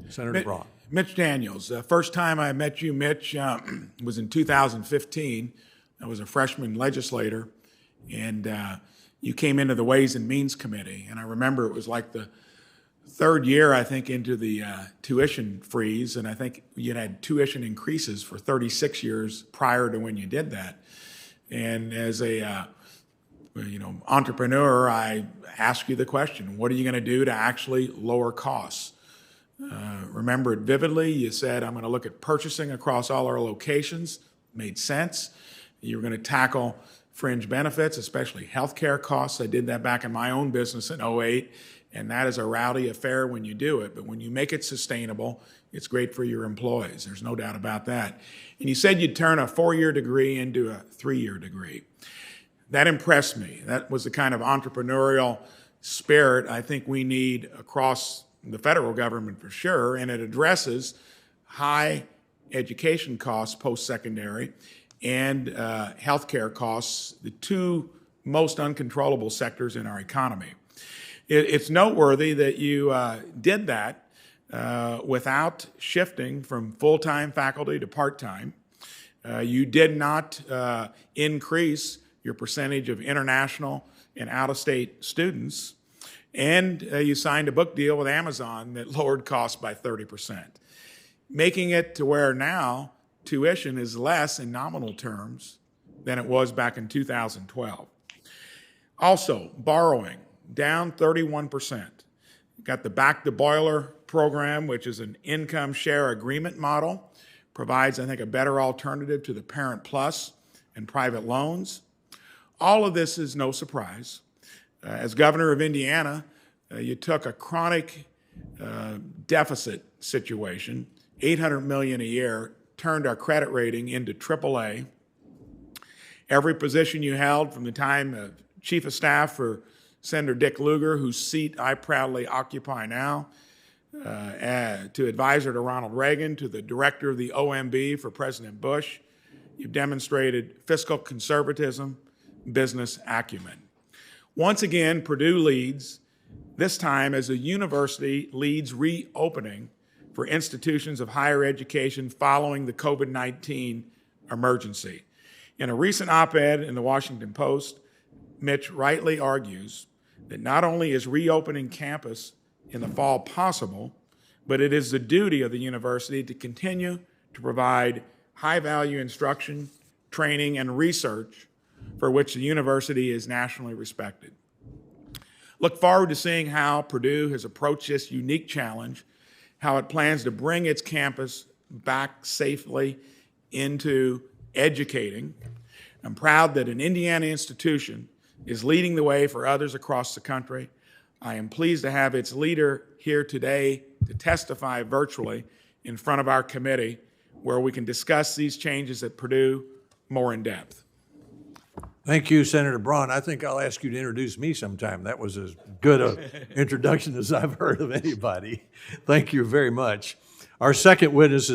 Senator Braun. Mitch Daniels. First time I met you, Mitch, was in 2015. I was a freshman legislator, and you came into the Ways and Means Committee. And I remember it was like the third year, I think, into the tuition freeze, and I think you had tuition increases for 36 years prior to when you did that. And as a entrepreneur, I ask you the question, what are you going to do to actually lower costs? Remember it vividly. You said, I'm going to look at purchasing across all our locations. Made sense. You were going to tackle fringe benefits, especially healthcare costs. I did that back in my own business in '08, and that is a rowdy affair when you do it. But when you make it sustainable, it's great for your employees. There's no doubt about that. And you said you'd turn a 4-year degree into a 3-year degree. That impressed me. That was the kind of entrepreneurial spirit I think we need across the federal government for sure, and it addresses high education costs post-secondary and healthcare costs, the two most uncontrollable sectors in our economy. It's noteworthy that you did that without shifting from full-time faculty to part-time. You did not increase your percentage of international and out-of-state students, and you signed a book deal with Amazon that lowered costs by 30%, making it to where now tuition is less in nominal terms than it was back in 2012. Also, borrowing, down 31%. Got the Back the Boiler program, which is an income share agreement model, provides, I think, a better alternative to the Parent Plus and private loans. All of this is no surprise. As governor of Indiana, you took a chronic deficit situation, $800 million a year, turned our credit rating into AAA. Every position you held from the time of Chief of Staff for Senator Dick Lugar, whose seat I proudly occupy now, to advisor to Ronald Reagan, to the director of the OMB for President Bush, you've demonstrated fiscal conservatism, business acumen. Once again, Purdue leads, this time as a university leads reopening for institutions of higher education following the COVID-19 emergency. In a recent op-ed in the Washington Post, Mitch rightly argues that not only is reopening campus in the fall possible, but it is the duty of the university to continue to provide high-value instruction, training, and research for which the university is nationally respected. Look forward to seeing how Purdue has approached this unique challenge, how it plans to bring its campus back safely into educating. I'm proud that an Indiana institution is leading the way for others across the country. I am pleased to have its leader here today to testify virtually in front of our committee, where we can discuss these changes at Purdue more in depth. Thank you, Senator Braun. I think I'll ask you to introduce me sometime. That was as good an introduction as I've heard of anybody. Thank you very much. Our second witness is